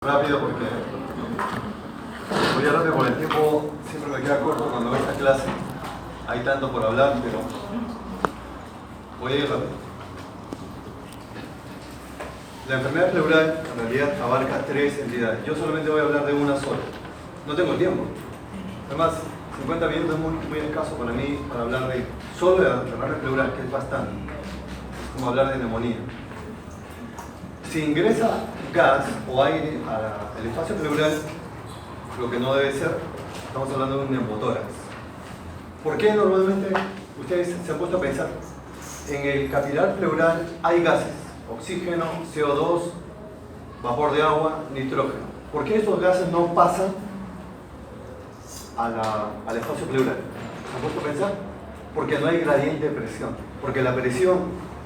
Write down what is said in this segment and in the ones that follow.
Rápido porque voy a rápido por el tiempo, siempre me queda corto cuando veo esta clase. Hay tanto por hablar, pero voy a ir rápido. La enfermedad pleural en realidad abarca 3 entidades. Yo solamente voy a hablar de una sola. No tengo tiempo. Además, 50 minutos es muy escaso para mí para hablar de solo de la enfermedad pleural, que es bastante. Es como hablar de neumonía. Si ingresa gas o aire al espacio pleural, lo que no debe ser, estamos hablando de un neumotórax. ¿Por qué normalmente ustedes se han puesto a pensar? En el capilar pleural hay gases, oxígeno, CO2, vapor de agua, nitrógeno. ¿Por qué estos gases no pasan al espacio pleural? ¿Se han puesto a pensar? Porque no hay gradiente de presión. Porque la presión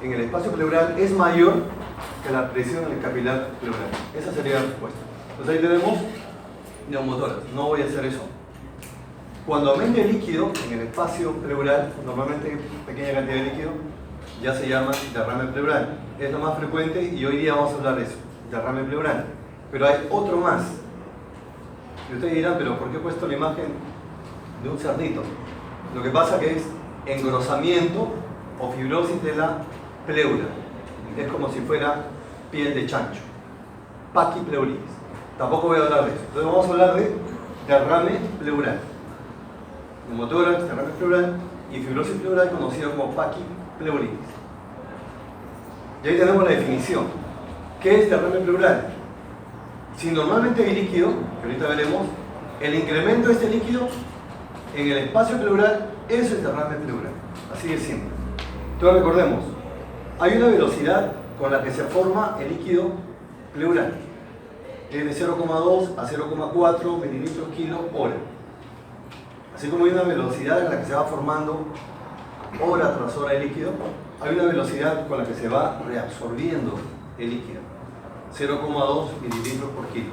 en el espacio pleural es mayor que la presión en el capilar pleural. Esa sería la respuesta. Entonces ahí tenemos neumotórax. No voy a hacer eso. Cuando aumente el líquido en el espacio pleural, normalmente pequeña cantidad de líquido, ya se llama derrame pleural. Es lo más frecuente y hoy día vamos a hablar de eso, derrame pleural. Pero hay otro más. Y ustedes dirán, pero ¿por qué he puesto la imagen de un cerdito? Lo que pasa que es engrosamiento o fibrosis de la pleura. Es como si fuera piel de chancho. Paquipleuritis. Tampoco voy a hablar de eso. Entonces vamos a hablar de derrame pleural. Neumotórax, derrame pleural y fibrosis pleural conocida como paquipleuritis. Y ahí tenemos la definición. ¿Qué es derrame pleural? Si normalmente hay líquido, que ahorita veremos, el incremento de este líquido en el espacio pleural, eso es derrame pleural. Así de simple. Entonces recordemos, hay una velocidad con la que se forma el líquido pleural. Es de 0,2 a 0,4 mililitros kilo hora. Así como hay una velocidad en la que se va formando hora tras hora el líquido, hay una velocidad con la que se va reabsorbiendo el líquido. 0,2 mililitros por kilo.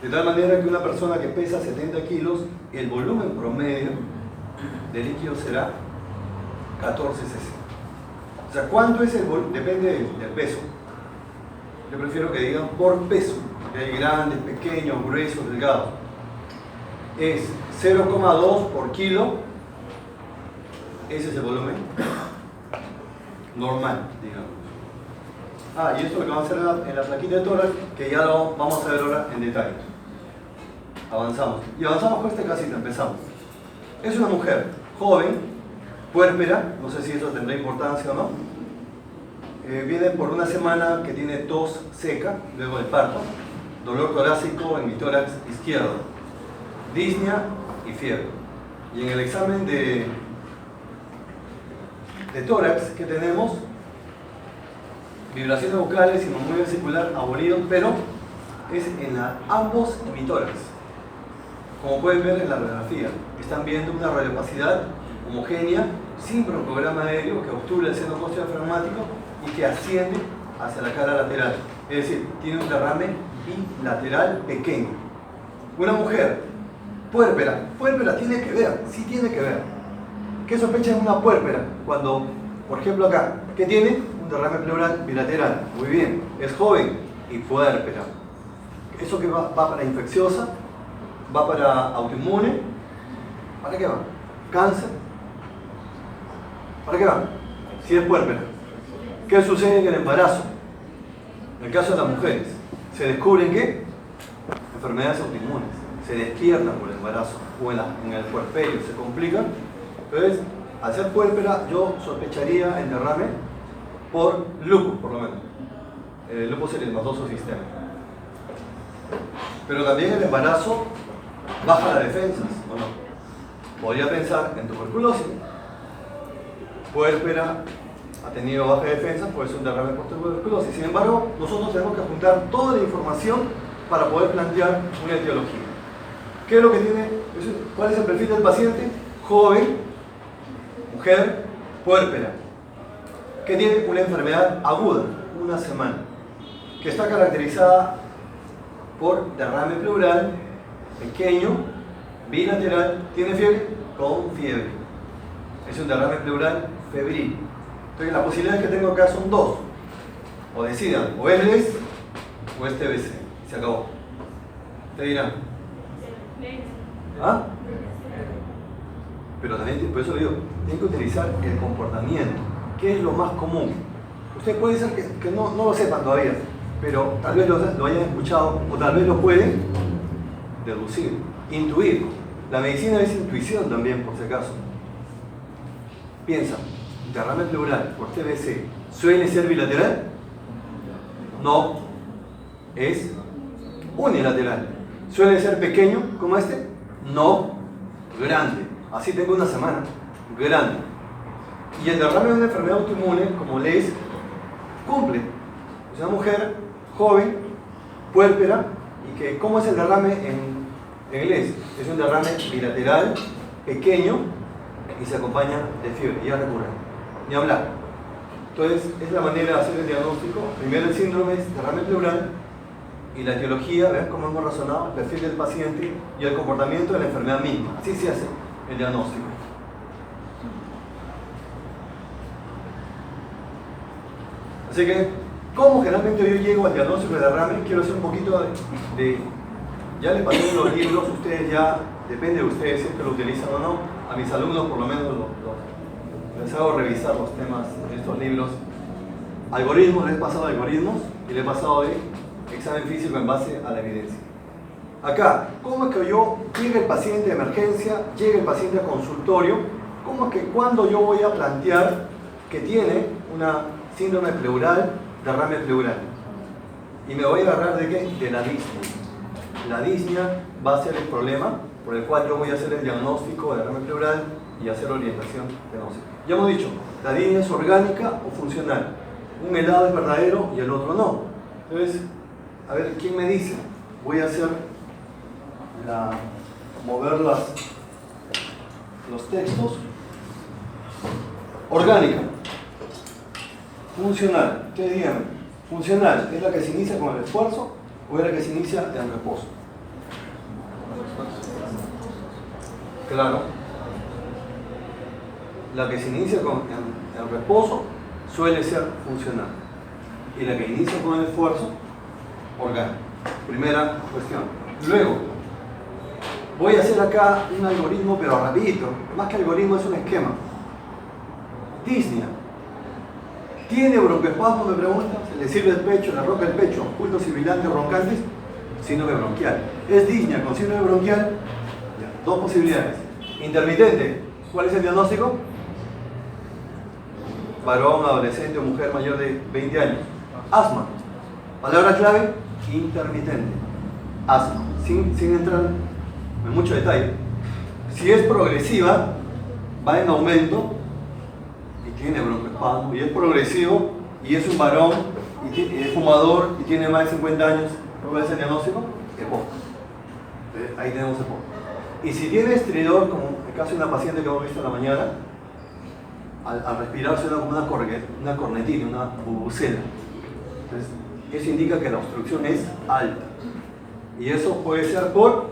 De tal manera que una persona que pesa 70 kilos, el volumen promedio del líquido será 14 cc. O sea, ¿cuánto es el volumen? Depende del peso. Yo prefiero que digan por peso, porque hay grandes, pequeños, gruesos, delgados. Es 0,2 por kilo. Ese es el volumen normal, digamos. Y esto lo que vamos a hacer en la plaquita de tórax, que ya lo vamos a ver ahora en detalle. Avanzamos. Y avanzamos con este casito, empezamos. Es una mujer joven, puérpera, no sé si eso tendrá importancia o no. Viene por una semana que tiene tos seca, luego del parto, dolor torácico en mi tórax izquierdo, disnea y fiebre. Y en el examen de tórax que tenemos, vibraciones vocales y murmullo vesicular abolido, pero es en ambos hemitórax. Como pueden ver en la radiografía, están viendo una radiopacidad homogénea sin broncograma aéreo que obstruye el seno costeo-diafragmático y que asciende hacia la cara lateral. Es decir, tiene un derrame bilateral pequeño. Una mujer puérpera, tiene que ver, sí tiene que ver. ¿Qué sospecha es una puérpera? Cuando, por ejemplo acá, ¿qué tiene? Un derrame pleural bilateral. Muy bien, es joven y puérpera. Eso que va para infecciosa, va para autoinmune. ¿Para qué va? Cáncer. ¿Para qué va? Si es puérpera. ¿Qué sucede en el embarazo? En el caso de las mujeres, se descubren que enfermedades autoinmunes, se despiertan por el embarazo o en el puerperio, se complican. Entonces, al ser puérpera, yo sospecharía el derrame por lupus, por lo menos. El lupus eritematoso sistémico. Pero también el embarazo baja las defensas, ¿o no? Podría pensar en tuberculosis. Puérpera ha tenido baja defensa, puede ser un derrame por tuberculosis. Sin embargo, nosotros tenemos que juntar toda la información para poder plantear una etiología. ¿Qué es lo que tiene? ¿Cuál es el perfil del paciente? Joven, mujer, puérpera, que tiene una enfermedad aguda, una semana, que está caracterizada por derrame pleural, pequeño, bilateral, tiene fiebre, con fiebre. Es un derrame pleural febril. Entonces las posibilidades que tengo acá son dos. O decidan, o es LES o es TBC. Se acabó. Te dirán. ¿Ah? Pero también, por eso digo, tienen que utilizar el comportamiento. ¿Qué es lo más común? Ustedes pueden ser que no lo sepan todavía, pero tal vez lo hayan escuchado o tal vez lo pueden deducir, intuir. La medicina es intuición también, por si acaso. Piensa, derrame pleural por TBC, ¿suele ser bilateral? No, es unilateral. ¿Suele ser pequeño como este? No, grande. Así tengo una semana, grande. Y el derrame de una enfermedad autoinmune, como lees, cumple. Es una mujer joven, puérpera, y que, ¿cómo es el derrame en inglés? Es un derrame bilateral, pequeño, y se acompaña de fiebre, ya recurre. Ni hablar. Entonces, es la manera de hacer el diagnóstico. Primero el síndrome es derrame pleural, y la etiología, ¿ven cómo hemos razonado? El perfil del paciente y el comportamiento de la enfermedad misma. Así se hace el diagnóstico. Así que, ¿cómo generalmente yo llego al diagnóstico de derrame? Quiero hacer un poquito de ya les pasé los libros, ustedes ya, depende de ustedes si es que lo utilizan o no. A mis alumnos por lo menos les hago revisar los temas de estos libros. Algoritmos, les he pasado algoritmos y les he pasado de examen físico en base a la evidencia. Acá, ¿cómo es que llega el paciente de emergencia, llega el paciente a consultorio? ¿Cómo es que cuando yo voy a plantear que tiene una síndrome pleural, derrame pleural? Y me voy a agarrar de ¿qué? De la disnea. La disnea va a ser el problema por el cual yo voy a hacer el diagnóstico de derrame pleural y hacer orientación diagnóstica. Ya hemos dicho, la disnea es orgánica o funcional. Un lado es verdadero y el otro no. Entonces, a ver, ¿quién me dice? Voy a hacer mover los textos. Orgánica. Funcional. Ustedes díganme. Funcional, ¿es la que se inicia con el esfuerzo o es la que se inicia en reposo? Claro. La que se inicia en reposo suele ser funcional. Y la que inicia con el esfuerzo, orgánica. Primera cuestión. Luego, voy a hacer acá un algoritmo, pero rapidito. Más que algoritmo es un esquema. Disnea. ¿Tiene broncoespasmo? Me pregunta. ¿Se le sirve el pecho, le rompe el pecho? ¿Cultos sibilantes, roncantes? Síndrome bronquial. ¿Es disnea con síndrome bronquial? Ya. Dos posibilidades. Intermitente. ¿Cuál es el diagnóstico? Varón, adolescente o mujer mayor de 20 años. Asma. Palabra clave, intermitente. Asma. Sin entrar en mucho detalle. Si es progresiva, va en aumento y tiene broncoespasmo. Y es progresivo y es un varón y es fumador y tiene más de 50 años. ¿Cuál es el diagnóstico? EPOC. Ahí tenemos EPOC. Y si tiene estridor, como el caso de una paciente que hemos visto en la mañana, al respirar suena como una cornetina, una bubucela. Entonces, eso indica que la obstrucción es alta. Y eso puede ser por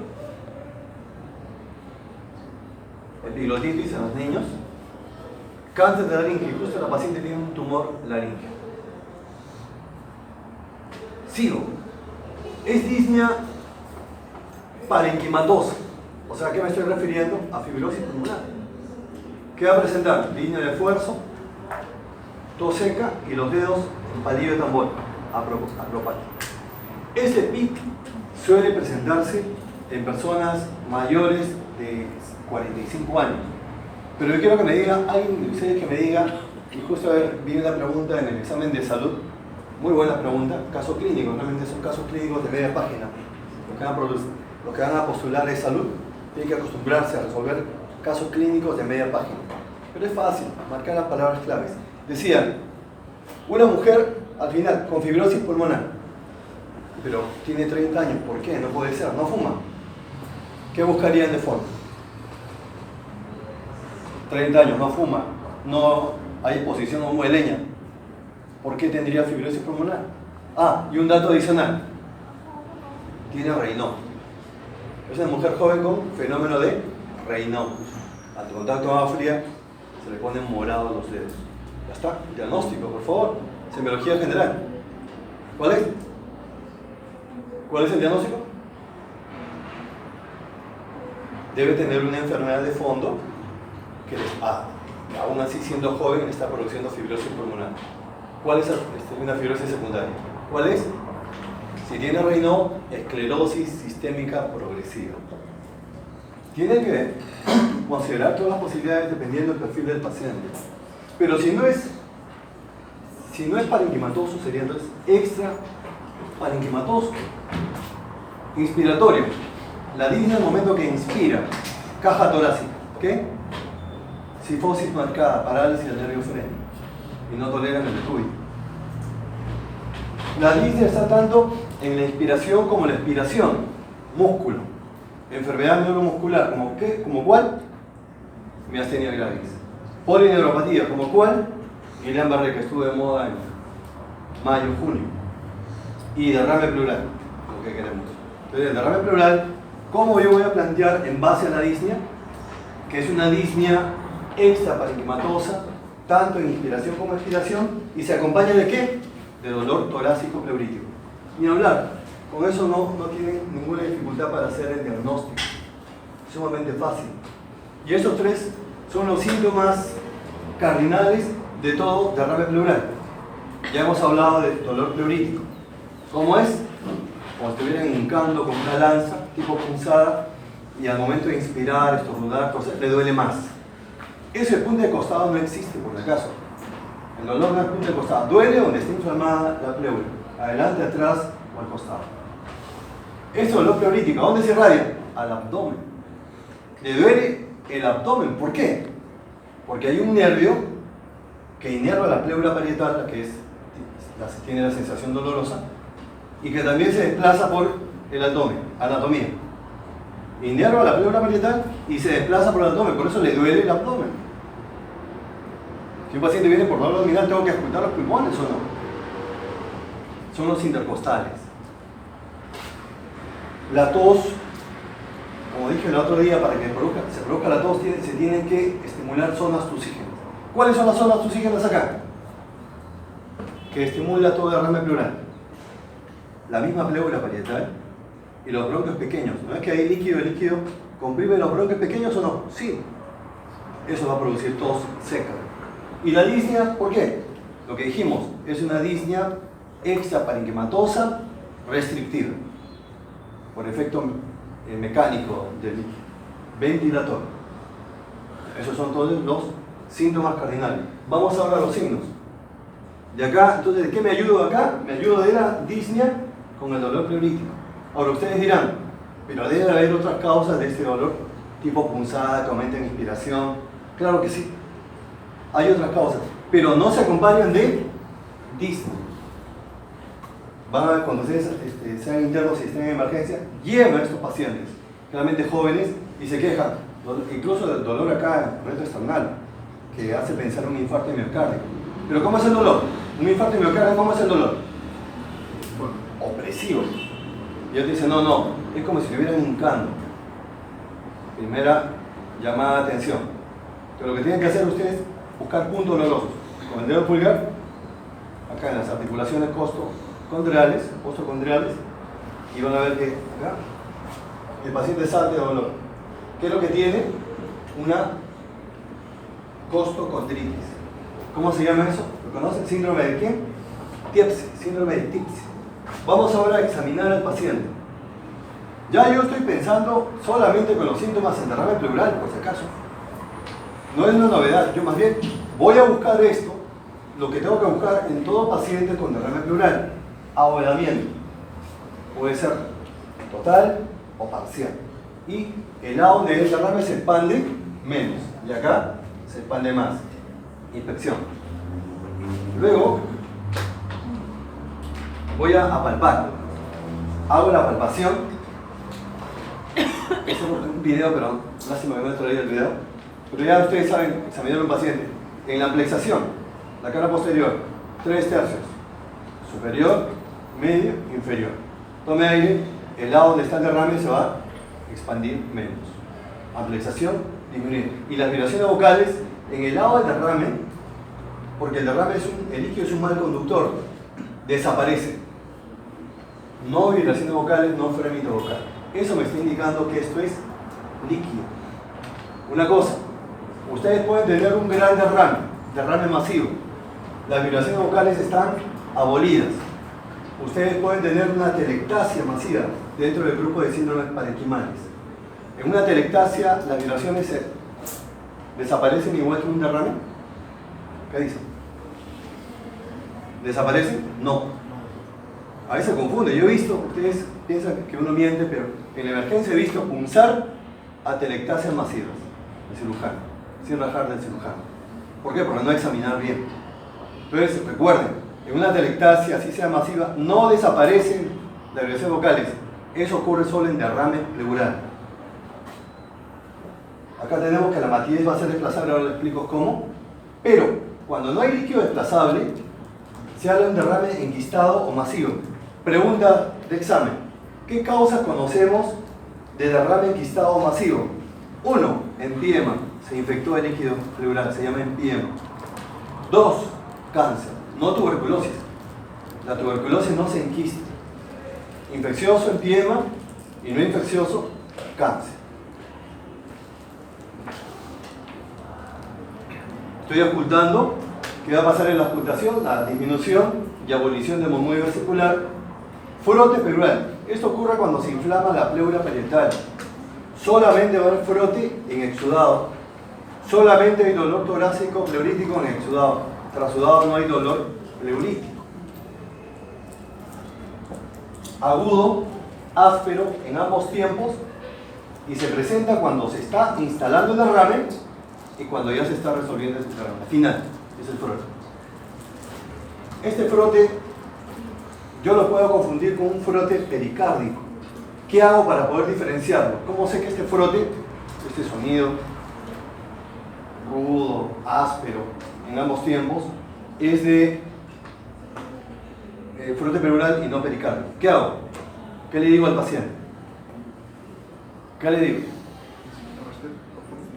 epiglotitis en los niños, cáncer de laringe, justo la paciente tiene un tumor laríngeo. Sigo. Es disnea parenquimatosa. O sea, ¿a qué me estoy refiriendo? A fibrosis pulmonar. ¿Qué va a presentar? Disnea de esfuerzo, tos seca y los dedos en palillo de tambor, acropático. Este PIC suele presentarse en personas mayores de 45 años. Pero yo quiero que me diga, alguien de ustedes que me diga, y justo vi una pregunta en el examen de salud, muy buena pregunta, caso clínico, realmente son casos clínicos de media página. Los que van a postular de salud tienen que acostumbrarse a resolver casos clínicos de media página. Pero es fácil, marcar las palabras claves. Decían, una mujer al final con fibrosis pulmonar, pero tiene 30 años, ¿por qué? No puede ser, no fuma. ¿Qué buscarían de forma? 30 años, no fuma, no hay exposición a humo de leña. ¿Por qué tendría fibrosis pulmonar? Ah, y un dato adicional. Tiene Raynaud. Es una mujer joven con fenómeno de Raynaud. Al contacto con agua fría se le ponen morados los dedos. Ya está, diagnóstico, por favor. Semiología general. ¿Cuál es? ¿Cuál es el diagnóstico? debe tener una enfermedad de fondo que aún así siendo joven está produciendo fibrosis pulmonar. ¿Cuál es una fibrosis secundaria? ¿Cuál es? Si tiene Raynaud, esclerosis sistémica progresiva. Tiene que considerar todas las posibilidades dependiendo del perfil del paciente. Pero si no es parenquimatoso, sería entonces extra parenquimatoso. Inspiratorio. La disnea en el momento que inspira. Caja torácica. ¿Qué? Sifosis marcada, parálisis del nervio frénico. Y no toleran el estudio. La disnea está tanto en la inspiración como en la expiración. Músculo. Enfermedad neuromuscular. ¿Como qué? ¿Como cuál? Miastenia gravis. Polineuropatía. ¿Como cuál? Guillain-Barré, que estuvo de moda en mayo, junio. Y derrame pleural, lo que queremos. Entonces, el derrame pleural, ¿cómo yo voy a plantear en base a la disnea? Que es una disnea extraparenquimatosa, tanto en inspiración como expiración, y se acompaña de ¿qué? De dolor torácico pleurítico. Ni hablar, con eso no tienen ninguna dificultad para hacer el diagnóstico. Es sumamente fácil. Y estos tres son los síntomas cardinales de todo derrame pleural. Ya hemos hablado de dolor pleurítico. ¿Cómo es? Como si estuvieran hincando con una lanza tipo punzada y al momento de inspirar, estornudar, toser, le duele más. Ese punto de costado no existe, por si acaso. El dolor no es punto de costado. Duele donde está inflamada la pleura. Adelante, atrás o al costado. Este dolor pleurítico, ¿a dónde se irradia? Al abdomen. Le duele el abdomen. ¿Por qué? Porque hay un nervio que inerva la pleura parietal, la que tiene la sensación dolorosa, y que también se desplaza por el abdomen, anatomía. Inerva la pleura parietal y se desplaza por el abdomen, por eso le duele el abdomen. Si un paciente viene por dolor abdominal, ¿tengo que ocultar los pulmones o no? Son los intercostales. La tos, como dije el otro día, para que se produzca la tos, se tienen que estimular zonas tusígenas. ¿Cuáles son las zonas tusígenas acá? Que estimula todo derrame pleural. La misma pleura parietal y los bronquios pequeños. ¿No es que hay líquido? ¿El líquido comprime los bronquios pequeños o no? Sí. Eso va a producir tos seca. ¿Y la disnea? ¿Por qué? Lo que dijimos, es una disnea extraparenquimatosa restrictiva por efecto mecánico del ventilador. Esos son todos los síntomas cardinales. Vamos ahora a los signos. De acá, entonces, ¿de qué me ayudo acá? Me ayudo de la disnea con el dolor pleurítico. Ahora ustedes dirán, pero debe haber otras causas de este dolor, tipo punzada, que aumenta en inspiración. Claro que sí. Hay otras causas, pero no se acompañan de disnea. Van a ver, cuando ustedes sean internos y estén en emergencia, llevan a estos pacientes, realmente jóvenes, y se quejan, incluso del dolor acá en el reto external, que hace pensar en un infarto miocárdico. Pero ¿cómo es el dolor? Un infarto miocárdico, ¿cómo es el dolor? Opresivo. Y ellos dicen, no, es como si le hubieran hincando. Primera llamada de atención. Pero lo que tienen que hacer ustedes es buscar puntos dolorosos. Con el dedo pulgar, acá en las articulaciones postocondriales, y van a ver que acá el paciente salta de dolor. ¿Qué es lo que tiene? Una costocondritis. ¿Cómo se llama eso? ¿Lo conocen? ¿Síndrome de quién? Tipsy, síndrome de Tipsy. Vamos ahora a examinar al paciente. Ya yo estoy pensando solamente con los síntomas en derrame pleural, por si acaso. No es una novedad, yo más bien voy a buscar esto, lo que tengo que buscar en todo paciente con derrame pleural. Ahogadamiento. Puede ser total o parcial. Y el lado donde el derrame se expande menos. Y acá se expande más. Inspección. Luego voy a palpar. Hago la palpación. Este es un video, pero lástima que no he traído el video. Pero ya ustedes saben examinar a un paciente. En la plexación, la cara posterior, 3/3. Superior, medio, inferior. Tome aire, el lado donde está el derrame se va a expandir menos. Amplexación, disminuir. Y las vibraciones vocales en el lado del derrame, porque el derrame el líquido es un mal conductor, desaparece. No vibraciones vocales, no frémito vocal. Eso me está indicando que esto es líquido. Una cosa, ustedes pueden tener un gran derrame masivo. Las vibraciones vocales están abolidas. Ustedes pueden tener una telectasia masiva dentro del grupo de síndromes parenquimales. En una telectasia las vibraciones desaparecen igual que un derrame. ¿Qué dicen? ¿Desaparecen? No. A veces se confunde. Yo he visto, ustedes piensan que uno miente, pero en la emergencia he visto punzar a telectasias masivas del cirujano, sin rajar del cirujano. ¿Por qué? Porque no examinar bien. Entonces, recuerden, en una telectasia, así sea masiva, no desaparecen las vibraciones vocales. Eso ocurre solo en derrame pleural. Acá tenemos que la matidez va a ser desplazable, ahora les explico cómo. Pero, cuando no hay líquido desplazable, se habla de un derrame enquistado o masivo. Pregunta de examen. ¿Qué causas conocemos de derrame enquistado o masivo? 1. Empiema. Se infectó el líquido pleural, se llama empiema. 2. Cáncer, no tuberculosis. La tuberculosis no se enquista. Infeccioso, empiema, y no infeccioso, cáncer. Estoy ocultando. ¿Qué va a pasar en la ocultación? La disminución y abolición del momuyo vesicular. Frote pleural. Esto ocurre cuando se inflama la pleura parietal. Solamente va a haber frote en exudado. Solamente hay dolor torácico pleurítico en exudado. Trasudado no hay dolor pleurítico. Agudo, áspero en ambos tiempos, y se presenta cuando se está instalando el derrame y cuando ya se está resolviendo el derrame. Final, es el frote. Este frote yo lo puedo confundir con un frote pericárdico. ¿Qué hago para poder diferenciarlo? ¿Cómo sé que este frote, este sonido rudo, áspero, en ambos tiempos, es de frote pleural y no pericárdico? ¿Qué hago? ¿Qué le digo al paciente? ¿Qué le digo?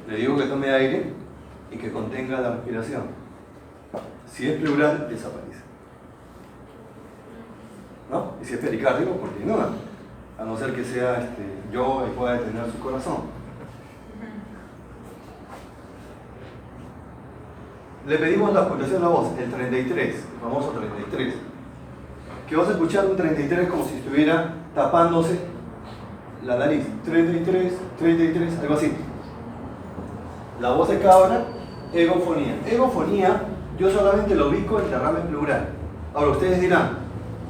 Le digo que tome aire y que contenga la respiración. Si es pleural, desaparece. ¿No? Y si es pericárdico, continúa. A no ser que sea yo y pueda detener su corazón. Le pedimos la ocultación de la voz, el 33, el famoso 33. Que vas a escuchar un 33 como si estuviera tapándose la nariz. 33, 33, algo así. La voz de cabra, egofonía. Egofonía, yo solamente lo ubico en derrame pleural. Ahora ustedes dirán,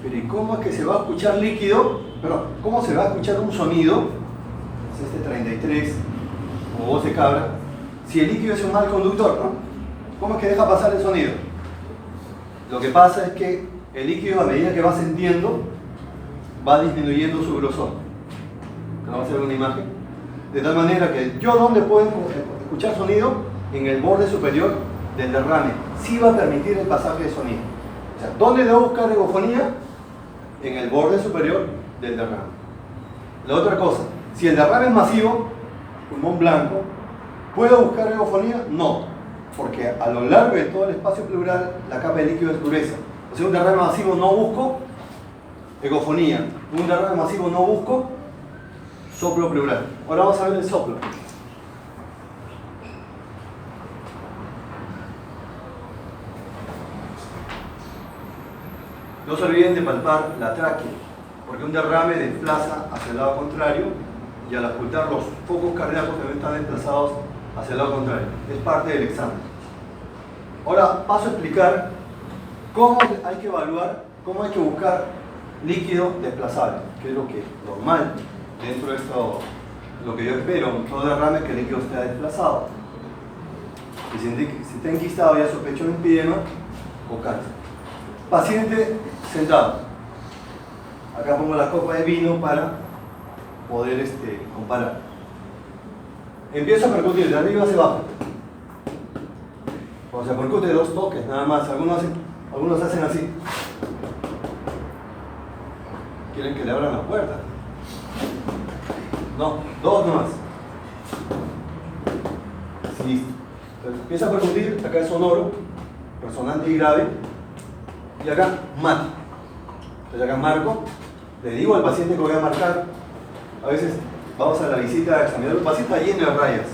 pero ¿y cómo es que se va a escuchar líquido? Perdón, ¿cómo se va a escuchar un sonido? Es este 33, o voz de cabra, si el líquido es un mal conductor, ¿no? ¿Cómo es que deja pasar el sonido? Lo que pasa es que el líquido, a medida que va ascendiendo, va disminuyendo su grosor. Vamos a hacer una imagen. De tal manera que yo, ¿dónde puedo escuchar sonido? En el borde superior del derrame. Sí va a permitir el pasaje de sonido. O sea, ¿dónde debo buscar egofonía? En el borde superior del derrame. La otra cosa, si el derrame es masivo, pulmón blanco, ¿puedo buscar egofonía? No. Porque a lo largo de todo el espacio pleural la capa de líquido es gruesa. O sea, un derrame masivo no busco egofonía. Un derrame masivo no busco soplo pleural. Ahora vamos a ver el soplo. No se olviden de palpar la tráquea, porque un derrame desplaza hacia el lado contrario y al ocultar los focos cardíacos también están desplazados hacia el lado contrario. Es parte del examen. Ahora paso a explicar cómo hay que evaluar, cómo hay que buscar líquido desplazable, que es lo que es normal dentro de esto, lo que yo espero en todo derrame, que el líquido esté desplazado. Y si está enquistado, ya sospecho un empiema o cáncer. Paciente sentado. Acá pongo la copa de vino para poder comparar. Empiezo a percutir de arriba hacia abajo. Cuando se percute 2 toques, nada más. Algunos hacen así. ¿Quieren que le abran la puerta? No, 2 nomás. Listo. Entonces, empieza a percutir, acá es sonoro, resonante y grave. Y acá, mate. Entonces acá marco. Le digo al paciente que voy a marcar. A veces vamos a la visita a examinar el paciente, está lleno de rayas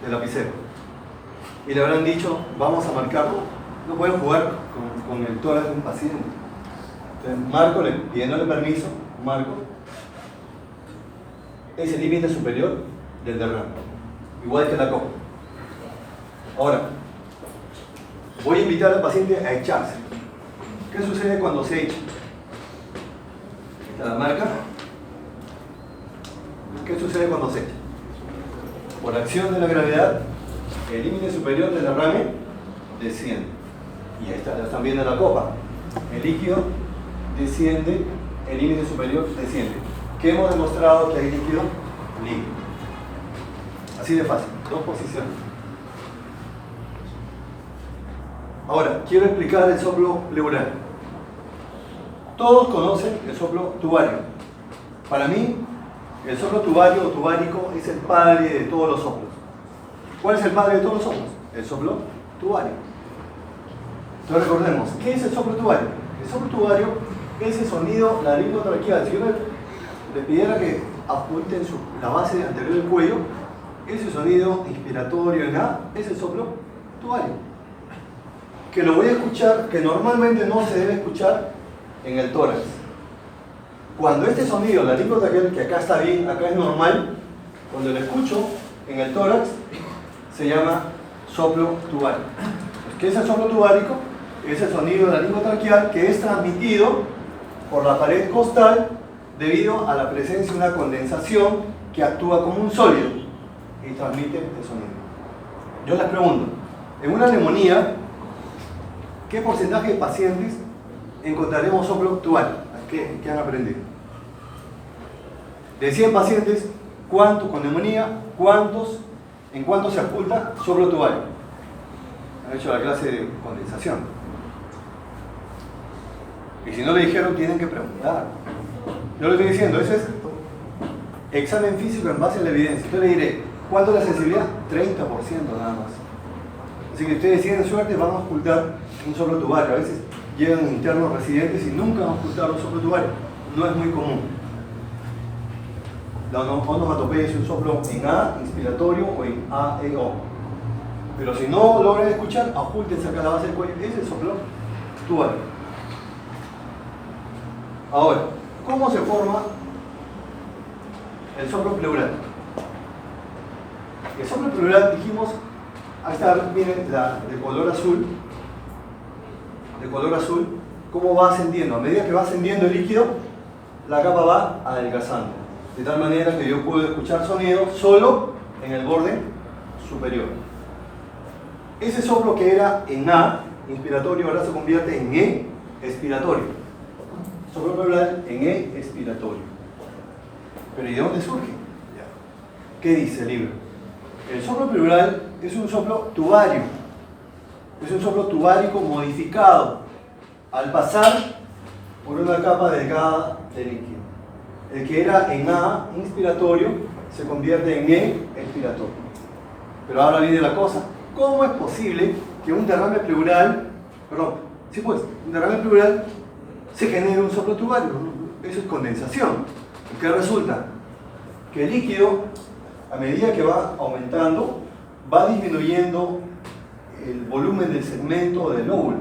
de lapicero. Y le habrán dicho, vamos a marcarlo, no pueden jugar con el tórax de un paciente. Entonces, marco, pidiéndole permiso, marco, es el límite superior del derrame, igual que la copa. Ahora, voy a invitar al paciente a echarse. ¿Qué sucede cuando se echa? Esta es la marca. ¿Qué sucede cuando se echa? Por acción de la gravedad, el límite superior del derrame desciende. Y ahí está, ya están viendo la copa. El líquido desciende, el límite superior desciende. ¿Qué hemos demostrado? Que hay líquido líquido. Así de fácil, dos posiciones. Ahora, quiero explicar el soplo pleural. Todos conocen el soplo tubario. Para mí, el soplo tubario o tubárico es el padre de todos los soplos. ¿Cuál es el padre de todos los soplos? El soplo tubario. Entonces recordemos, ¿qué es el soplo tubario? El soplo tubario es el sonido laringotraqueal. Si yo le pidiera que apunten la base anterior del cuello, ese sonido inspiratorio en A es el soplo tubario. Que lo voy a escuchar, que normalmente no se debe escuchar en el tórax. Cuando este sonido laringotraqueal, que acá está bien, acá es normal, cuando lo escucho en el tórax, se llama soplo tubario. ¿Qué es el soplo tubárico? Es el sonido laringotraqueal que es transmitido por la pared costal debido a la presencia de una condensación que actúa como un sólido y transmite el sonido. Yo les pregunto, en una neumonía, ¿qué porcentaje de pacientes encontraremos soplo tubario? ¿Qué han aprendido? De 100 pacientes, ¿cuántos con neumonía? ¿En cuántos se oculta soplo tubario? Han hecho la clase de condensación. Y si no le dijeron, tienen que preguntar. Yo le estoy diciendo, ese es examen físico en base a la evidencia. Yo le diré, ¿cuánto es la sensibilidad? 30% nada más. Así que ustedes tienen suerte, van a ocultar un soplo tubario. A veces llegan internos residentes y nunca van a ocultar un soplo tubario. No es muy común. La onomatopea es un soplo en A, inspiratorio, o en A, E, O. Pero si no logran escuchar, ocúltense acá la base del cuello. Ese es el soplo tubario. Ahora, ¿cómo se forma el soplo pleural? El soplo pleural, dijimos, ahí está, miren, de color azul. De color azul, ¿cómo va ascendiendo? A medida que va ascendiendo el líquido, la capa va adelgazando. De tal manera que yo puedo escuchar sonido solo en el borde superior. Ese soplo que era en A, inspiratorio, ahora se convierte en E, expiratorio. Soplo pleural en E, expiratorio. ¿Pero y de dónde surge? ¿Qué dice el libro? El soplo pleural es un soplo tubario. Es un soplo tubárico modificado al pasar por una capa delgada de líquido. El que era en A, inspiratorio, se convierte en E, expiratorio. Pero ahora viene la cosa. ¿Cómo es posible que un derrame pleural, un derrame pleural se genere un soplo tubario? Eso es condensación. ¿Qué resulta? Que el líquido, a medida que va aumentando, va disminuyendo el volumen del segmento del lóbulo.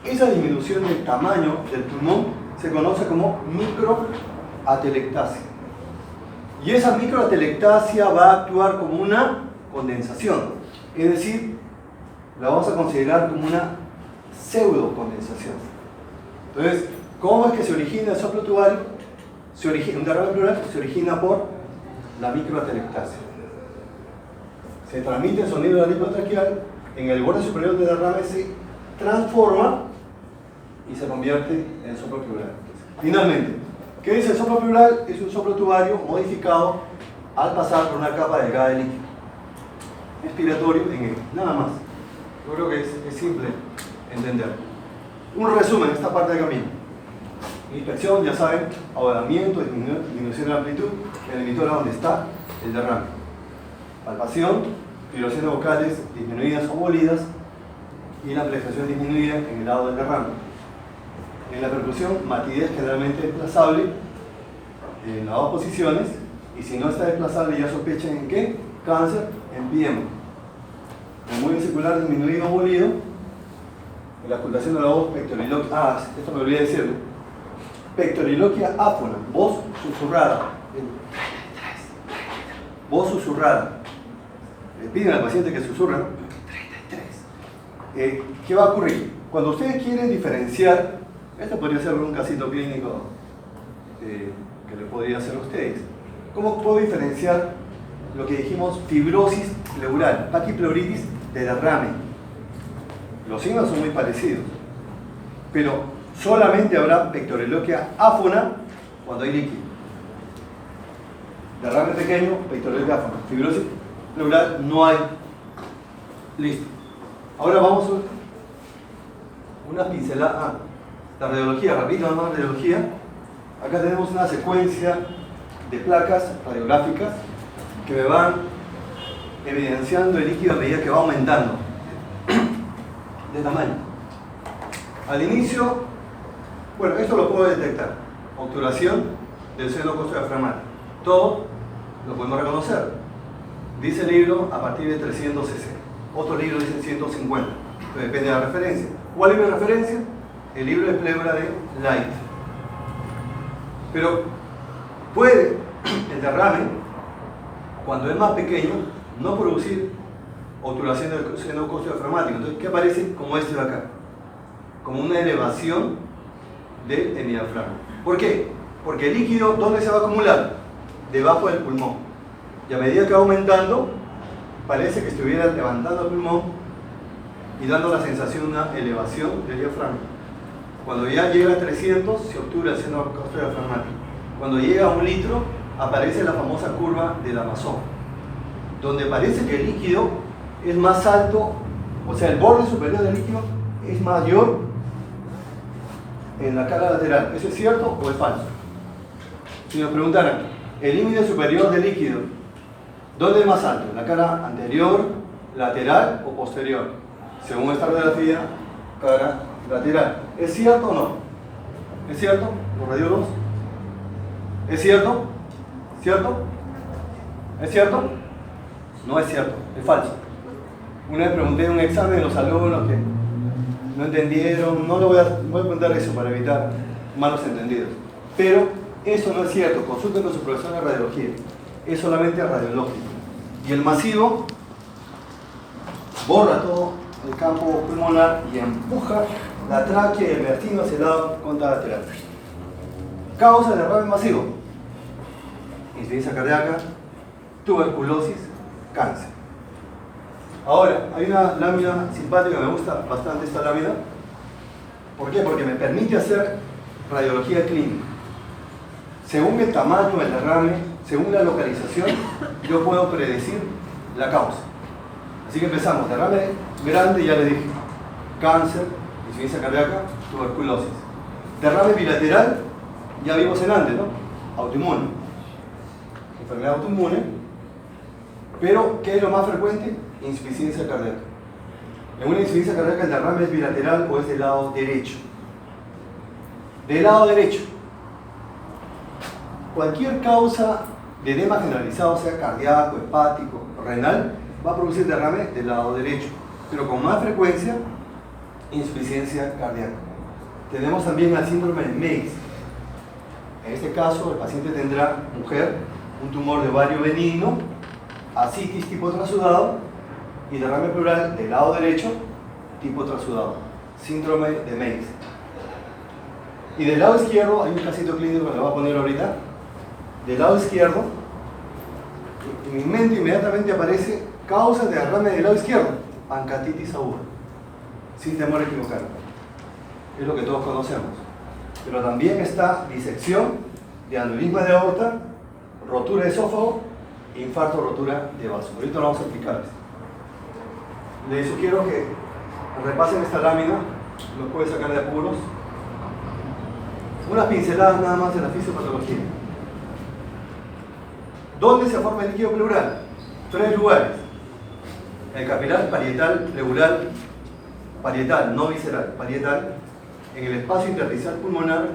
Esa disminución del tamaño del pulmón se conoce como microatelectasia. Y esa microatelectasia va a actuar como una condensación. Es decir, la vamos a considerar como una pseudocondensación. Entonces, ¿cómo es que se origina el soplo tubario? Un derrame pleural se origina por la microatelectasia. Se transmite el sonido laringotraqueal en el borde superior del derrame, se transforma y se convierte en soplo pleural. Finalmente, ¿qué es el soplo pleural? Es un soplo tubario modificado al pasar por una capa delgada de líquido. Expiratorio en E, nada más. Yo creo que es simple entender. Un resumen de esta parte del camino. Inspección, ya saben, ahogamiento, disminución de la amplitud, el emitor a donde está el derrame. Palpación, vibraciones vocales disminuidas o molidas y la amplificación disminuida en el lado del derrame. En la percusión, matidez generalmente desplazable en las dos posiciones Y si no está desplazable, ya sospechan en qué? Cáncer, en PM. Membrana circular disminuido o molido. Y la ocultación de la voz pectoriloquia. Esto me olvidé decirlo. Pectoriloquia áfona, voz susurrada. Voz susurrada. Le piden al paciente que susurre, ¿no? 33. ¿Qué va a ocurrir? Cuando ustedes quieren diferenciar, esto podría ser un casito clínico que le podría hacer a ustedes. ¿Cómo puedo diferenciar lo que dijimos fibrosis pleural, paquipleuritis de derrame? Los signos son muy parecidos, pero solamente habrá pectoriloquia áfona cuando hay líquido. Derrame pequeño, pectoriloquia áfona. Fibrosis pleural no hay. Listo. Ahora vamos a una pincelada. La radiología, repito, más radiología. Acá tenemos una secuencia de placas radiográficas que me van evidenciando el líquido a medida que va aumentando de tamaño. Al inicio, bueno, esto lo puedo detectar. Obturación del seno costodiafragmático. Todo lo podemos reconocer. Dice el libro a partir de 300 cc. Otro libro dice 150. Entonces depende de la referencia. ¿Cuál libro de referencia? El libro de pleura de Light. Pero puede el derrame, cuando es más pequeño, no producir obturación del seno costodiafragmático. Entonces, ¿qué aparece? Como este de acá. Como una elevación del diafragma. ¿Por qué? Porque el líquido, ¿dónde se va a acumular? Debajo del pulmón. Y a medida que va aumentando, parece que estuviera levantando el pulmón y dando la sensación de una elevación del diafragma. Cuando ya llega a 300, se obtura el seno costodiafragmático. Cuando llega a 1 litro, aparece la famosa curva del Amazon, donde parece que el líquido es más alto, o sea, el borde superior del líquido es mayor en la cara lateral. ¿Eso es cierto o es falso? Si nos preguntaran, el límite superior del líquido, ¿dónde es más alto? ¿En la cara anterior, lateral o posterior? Según esta radiografía, cara lateral. ¿Es cierto o no? ¿Es cierto? ¿Los radiólogos? ¿Es cierto? ¿Cierto? ¿Es cierto? No es cierto, es falso. Una vez pregunté en un examen a los alumnos que no entendieron, no voy a preguntar eso para evitar malos entendidos. Pero eso no es cierto, consulten con su profesor de radiología. Es solamente radiológico. Y el masivo borra todo el campo pulmonar y empuja la tráquea y el vertigino hacia el lado contralateral. Causa de derrame masivo: insuficiencia cardíaca, tuberculosis, cáncer. Ahora, hay una lámina simpática, me gusta bastante esta lámina. ¿Por qué? Porque me permite hacer radiología clínica. Según el tamaño del derrame, según la localización, yo puedo predecir la causa. Así que empezamos. Derrame grande, ya le dije. Cáncer, insuficiencia cardíaca, tuberculosis. Derrame bilateral, ya vimos en antes, ¿no? Autoinmune. Enfermedad autoinmune. Pero, ¿qué es lo más frecuente? Insuficiencia cardíaca. En una insuficiencia cardíaca el derrame es bilateral o es del lado derecho. Del lado derecho. Cualquier causa de edema generalizado, sea cardíaco, hepático, renal, va a producir derrame del lado derecho, pero con más frecuencia, insuficiencia cardíaca. Tenemos también el síndrome de Meigs. En este caso, el paciente tendrá, mujer, un tumor de ovario benigno, ascitis tipo trasudado y derrame pleural del lado derecho, tipo trasudado. Síndrome de Meigs. Y del lado izquierdo, hay un casito clínico que le voy a poner ahorita. Del lado izquierdo, en mi mente inmediatamente aparece causa de derrame del lado izquierdo, pancreatitis aguda, sin temor a equivocar. Es lo que todos conocemos. Pero también está disección de aneurisma de aorta, rotura de esófago, infarto, rotura de vaso. Ahorita lo vamos a explicar. Les sugiero que repasen esta lámina, lo pueden sacar de apuros. Unas pinceladas nada más de la fisiopatología. ¿Dónde se forma el líquido pleural? 3 lugares. El capilar parietal pleural, parietal, no visceral, parietal, en el espacio intersticial pulmonar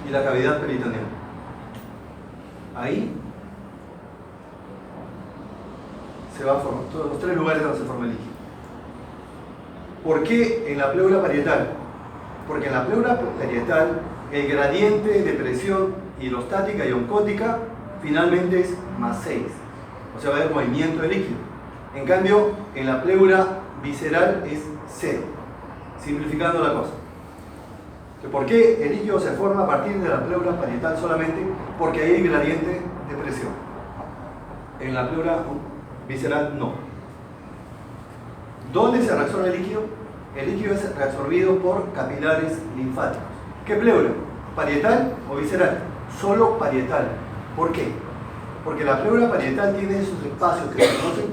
y la cavidad peritoneal. Ahí se va a formar, todos los tres lugares donde se forma el líquido. ¿Por qué en la pleura parietal? Porque en la pleura parietal el gradiente de presión hidrostática y oncótica finalmente es más 6. O sea, va a haber movimiento de líquido. En cambio, en la pleura visceral es 0. Simplificando la cosa. ¿Por qué el líquido se forma a partir de la pleura parietal solamente? Porque ahí hay gradiente de presión. En la pleura visceral no. ¿Dónde se reabsorbe el líquido? El líquido es reabsorbido por capilares linfáticos. ¿Qué pleura? ¿Parietal o visceral? Solo parietal. ¿Por qué? Porque la pleura parietal tiene esos espacios que se conocen,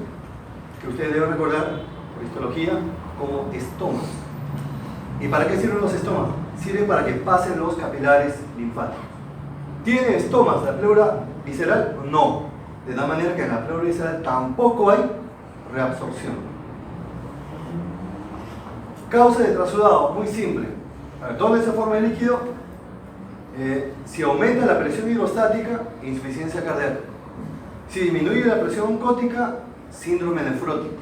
que ustedes deben recordar por histología, como estomas. ¿Y para qué sirven los estomas? Sirven para que pasen los capilares linfáticos. ¿Tiene estomas la pleura visceral? No. De tal manera que en la pleura visceral tampoco hay reabsorción. Causa de trasudado, muy simple. A ver, ¿dónde se forma el líquido? Si aumenta la presión hidrostática, insuficiencia cardíaca. Si disminuye la presión oncótica, síndrome nefrótico.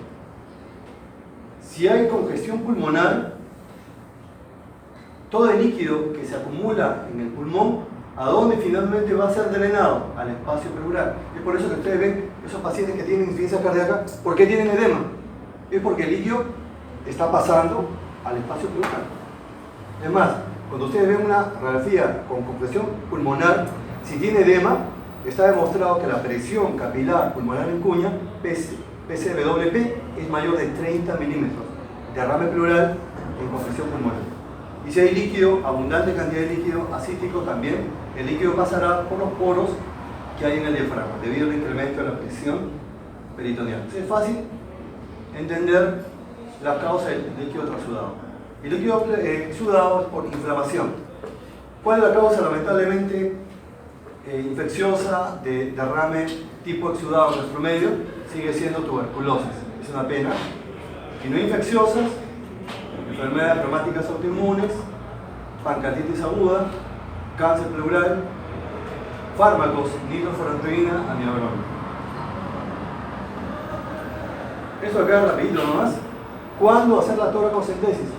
Si hay congestión pulmonar, todo el líquido que se acumula en el pulmón, ¿a dónde finalmente va a ser drenado? Al espacio pleural. Es por eso que ustedes ven esos pacientes que tienen insuficiencia cardíaca, ¿por qué tienen edema? Es porque el líquido está pasando al espacio pleural. Es más, cuando ustedes ven una radiografía con compresión pulmonar, si tiene edema, está demostrado que la presión capilar pulmonar en cuña, PCWP, es mayor de 30 milímetros. Derrame pleural en compresión pulmonar. Y si hay líquido, abundante cantidad de líquido ascítico también, el líquido pasará por los poros que hay en el diafragma, debido al incremento de la presión peritoneal. Entonces es fácil entender la causa del líquido trasudado. El líquido sudado es por inflamación. ¿Cuál es la causa? Lamentablemente infecciosa de derrame tipo exudado en nuestro medio, sigue siendo tuberculosis. Es una pena. Y no infecciosas, enfermedades reumáticas autoinmunes, pancreatitis aguda, cáncer pleural, fármacos, nitrofurantoína, amiodarona. Eso acá rapidito nomás. ¿Cuándo hacer la toracocentesis?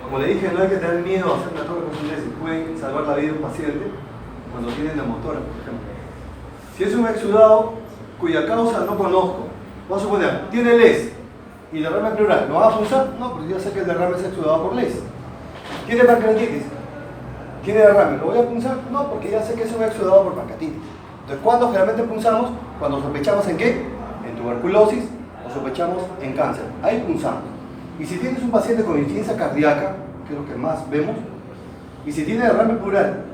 Como le dije, no hay que tener miedo a hacer la toracocentesis. Pueden salvar la vida de un paciente cuando tienen la motora, por ejemplo. Si es un exudado cuya causa no conozco, vamos a suponer, tiene LES y derrame pleural, ¿no va a punzar? No, porque yo sé que el derrame es exudado por LES. ¿Tiene pancreatitis? ¿Tiene derrame? ¿Lo voy a punzar? No, porque ya sé que es un exudado por pancreatitis. Entonces, ¿cuándo generalmente punzamos? Cuando sospechamos en qué? En tuberculosis o sospechamos en cáncer. Ahí punzamos. Y si tienes un paciente con insuficiencia cardíaca, que es lo que más vemos, y si tiene derrame pleural